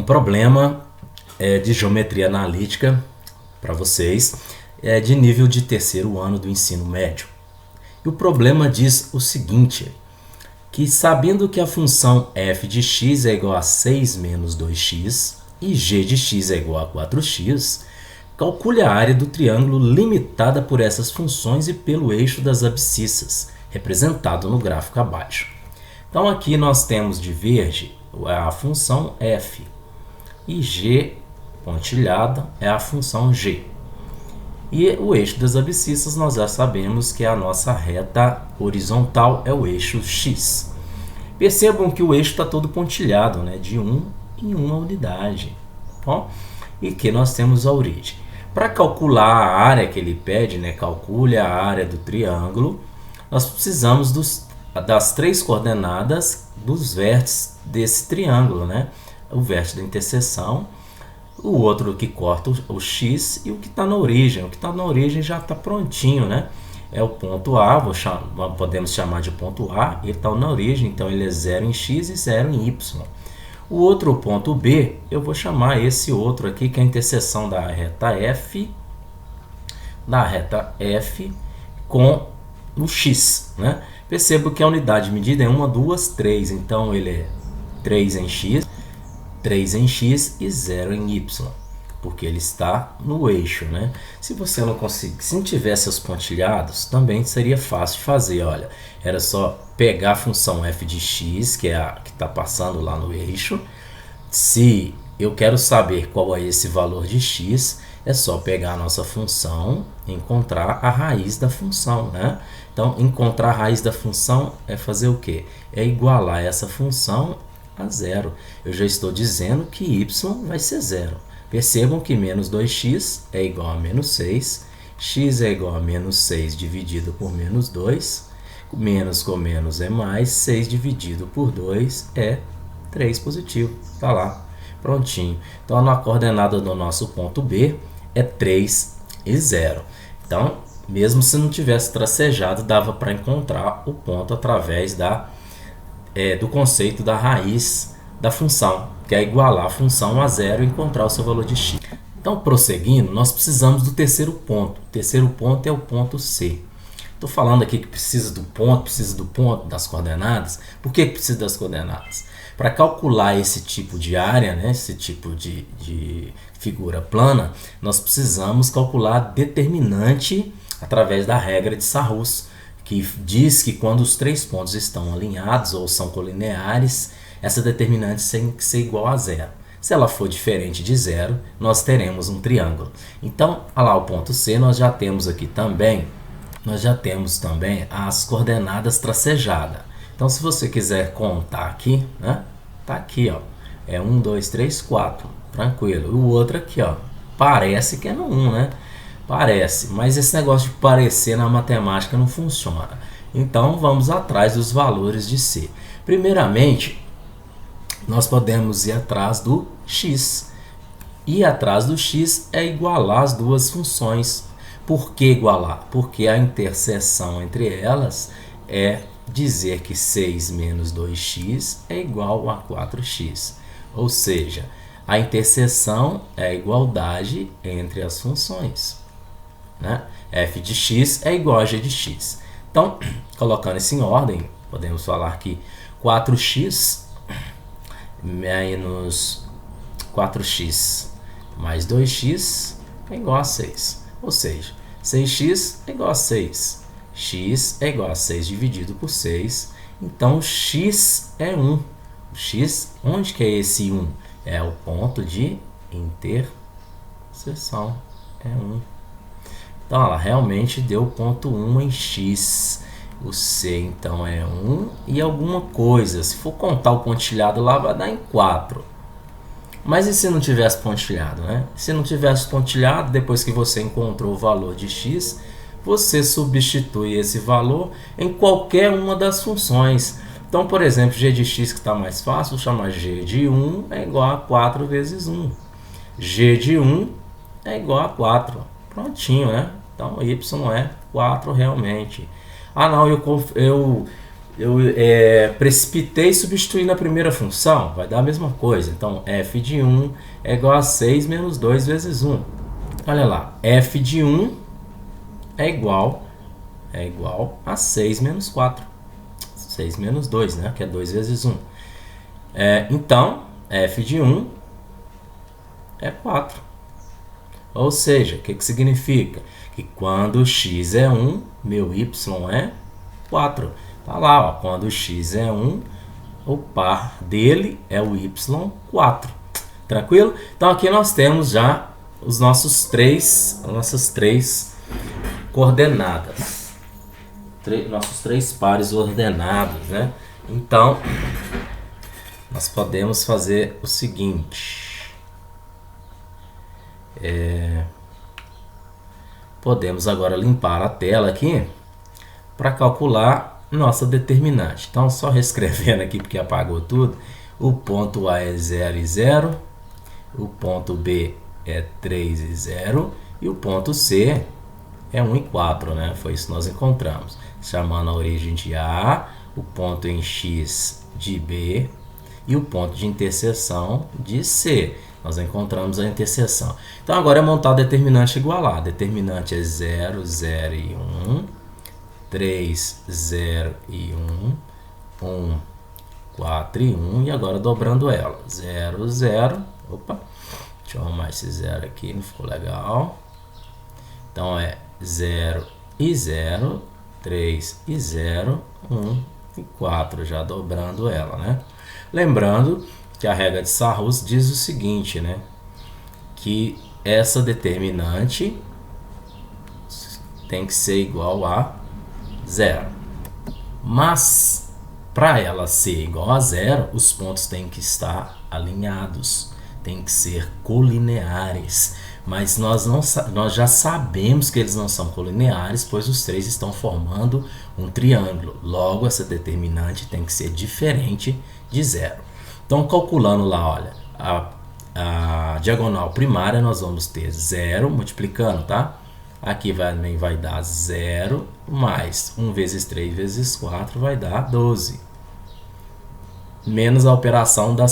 problema de geometria analítica para vocês, de nível de terceiro ano do ensino médio. E o problema diz o seguinte, que sabendo que a função f de x é igual a 6 menos 2x e g de x é igual a 4x, calcule a área do triângulo limitada por essas funções e pelo eixo das abscissas, representado no gráfico abaixo. Então aqui nós temos de verde a função f e g pontilhada é a função g. E o eixo das abscissas nós já sabemos que a nossa reta horizontal é o eixo x. Percebam que o eixo está todo pontilhado, né, de 1 em 1 unidade. Bom? E que nós temos a origem. Para calcular a área que ele pede, né, calcule a área do triângulo, nós precisamos das três coordenadas dos vértices desse triângulo, né? O vértice da interseção, o outro que corta o x e o que está na origem. O que está na origem já está prontinho, né? É o ponto A, podemos chamar de ponto A, ele está na origem, então ele é 0 em x e 0 em y. O outro ponto B, eu vou chamar esse outro aqui, que é a interseção da reta F com o x, né? Percebo que a unidade de medida é 1, 2, 3, então ele é 3 em x e 0 em y, porque ele está no eixo, né? Se você não conseguir, se não tivesse os pontilhados, também seria fácil de fazer, olha. Era só pegar a função f de x, que é a que está passando lá no eixo. Se eu quero saber qual é esse valor de x, é só pegar a nossa função e encontrar a raiz da função, né? Então, encontrar a raiz da função é fazer o quê? É igualar essa função a zero. Eu já estou dizendo que y vai ser zero. Percebam que menos 2x é igual a menos 6, x é igual a menos 6 dividido por menos 2, menos com menos é mais, 6 dividido por 2 é 3 positivo, está lá, prontinho. Então, na coordenada do nosso ponto B é 3 e 0. Então, mesmo se não tivesse tracejado, dava para encontrar o ponto através do conceito da raiz da função, que é igualar a função a zero e encontrar o seu valor de x. Então, prosseguindo, nós precisamos do terceiro ponto. O terceiro ponto é o ponto C. Estou falando aqui que precisa do ponto, das coordenadas. Por que precisa das coordenadas? Para calcular esse tipo de área, né, esse tipo de figura plana, nós precisamos calcular a determinante através da regra de Sarrus, que diz que quando os três pontos estão alinhados ou são colineares, essa determinante tem que ser igual a zero. Se ela for diferente de zero, nós teremos um triângulo. Então, olha lá o ponto C, nós já temos também as coordenadas tracejadas. Então, se você quiser contar aqui, né? Tá aqui, ó. É 1, 2, 3, 4. Tranquilo. E o outro aqui, ó. Parece que é no 1, né? Parece, mas esse negócio de parecer na matemática não funciona. Então, vamos atrás dos valores de C. Primeiramente, nós podemos ir atrás do x. E atrás do x é igualar as duas funções. Por que igualar? Porque a interseção entre elas é dizer que 6 menos 2x é igual a 4x. Ou seja, a interseção é a igualdade entre as funções, né? F de x é igual a g de x. Então, colocando isso em ordem, podemos falar que 4x menos 4x mais 2x é igual a 6. Ou seja, 6x é igual a 6. X é igual a 6 dividido por 6. Então, x é 1. O x, onde que é esse 1? É o ponto de interseção. É 1. Então, ela realmente deu ponto 1 em x. O C, então, é 1 e alguma coisa. Se for contar o pontilhado lá, vai dar em 4. Mas e se não tivesse pontilhado, né? Se não tivesse pontilhado, depois que você encontrou o valor de x, você substitui esse valor em qualquer uma das funções. Então, por exemplo, g de x, que está mais fácil, vou chamar g de 1 é igual a 4 vezes 1. G de 1 é igual a 4. Prontinho, né? Então, y é 4 realmente. Ah, não, eu eu precipitei e substituí na primeira função, vai dar a mesma coisa. Então, f de 1 é igual a 6 menos 2 vezes 1. Olha lá, f de 1 é igual a 6 menos 4. 6 menos 2, né? Que é 2 vezes 1. Então, f de 1 é 4. Ou seja, o que significa? Que quando x é 1, meu y é 4. Tá lá, ó, quando x é 1, o par dele é o y4. Tranquilo? Então aqui nós temos já as nossas três coordenadas. Nossos três pares ordenados, né? Então, nós podemos fazer o seguinte. Podemos agora limpar a tela aqui para calcular nossa determinante. Então, só reescrevendo aqui porque apagou tudo. O ponto A é 0 e 0. O ponto B é 3 e 0. E o ponto C é 1 e 4, né? Foi isso que nós encontramos. Chamando a origem de A, o ponto em X de B e o ponto de interseção de C. Nós encontramos a interseção. Então, agora é montar o determinante igualar. Determinante é 0, 0 e 1. 3, 0 e 1. 1, 4 e 1. E agora dobrando ela. 0, 0. Opa, deixa eu arrumar esse 0 aqui, não ficou legal. Então, é 0 e 0. 3 e 0. 1 e 4. Já dobrando ela, né? Lembrando que a regra de Sarrus diz o seguinte, né? Que essa determinante tem que ser igual a 0. Mas, para ela ser igual a 0, os pontos têm que estar alinhados, têm que ser colineares. Mas nós já sabemos que eles não são colineares, pois os três estão formando um triângulo. Logo, essa determinante tem que ser diferente de 0. Então, calculando lá, olha, a diagonal primária, nós vamos ter 0, multiplicando, tá? Aqui vai dar 0, mais 1 vezes 3 vezes 4 vai dar 12. Menos a operação da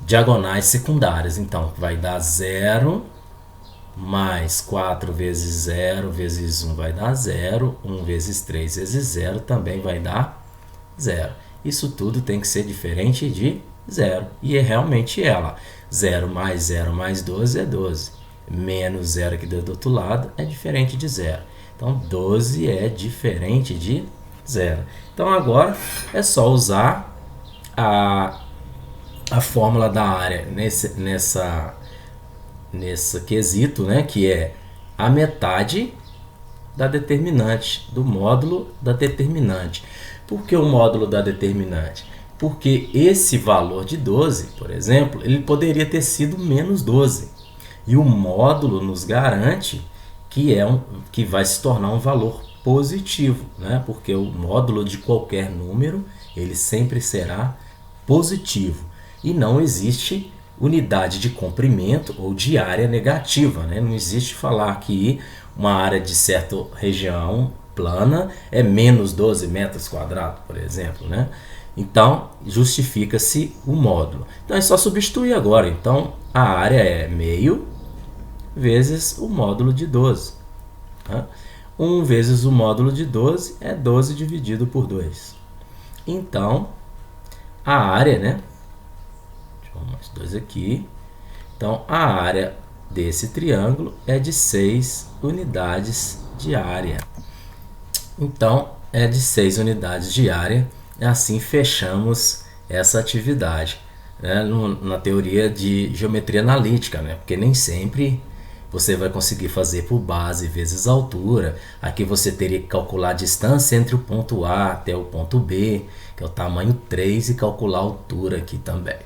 diagonais secundárias. Então, vai dar 0, mais 4 vezes 0 vezes 1 vai dar 0. 1 vezes 3 vezes 0 também vai dar 0. Isso tudo tem que ser diferente de 0. E é realmente ela. 0 mais 12 é 12. Menos 0 aqui do outro lado é diferente de 0. Então, 12 é diferente de 0. Então, agora é só usar a fórmula da área nesse quesito, né? Que é a metade da determinante, do módulo da determinante. Por que o módulo da determinante? Porque esse valor de 12, por exemplo, ele poderia ter sido menos 12. E o módulo nos garante que vai se tornar um valor positivo, né? Porque o módulo de qualquer número, ele sempre será positivo. E não existe unidade de comprimento ou de área negativa, né? Não existe falar que uma área de certa região plana é menos 12 metros quadrados, por exemplo, né? Então, justifica-se o módulo. Então, é só substituir agora. Então, a área é meio vezes o módulo de 12. Tá? 1 vezes o módulo de 12 é 12 dividido por 2. Então, a área, né? Deixa eu arrumar os dois aqui. Então, a área desse triângulo é de 6 unidades de área. Então, é de 6 unidades de área. E assim fechamos essa atividade, né? Na teoria de geometria analítica, né? Porque nem sempre você vai conseguir fazer por base vezes altura. Aqui você teria que calcular a distância entre o ponto A até o ponto B, que é o tamanho 3, e calcular a altura aqui também.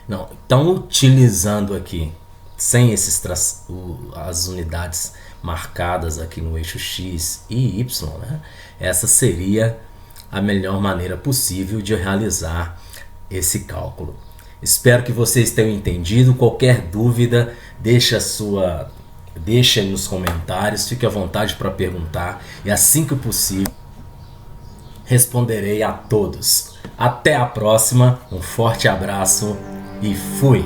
Não, então, utilizando aqui, sem as unidades marcadas aqui no eixo X e Y, né? Essa seria a melhor maneira possível de realizar esse cálculo. Espero que vocês tenham entendido. Qualquer dúvida, deixa nos comentários, fique à vontade para perguntar, e assim que possível responderei a todos. Até a próxima, um forte abraço e fui!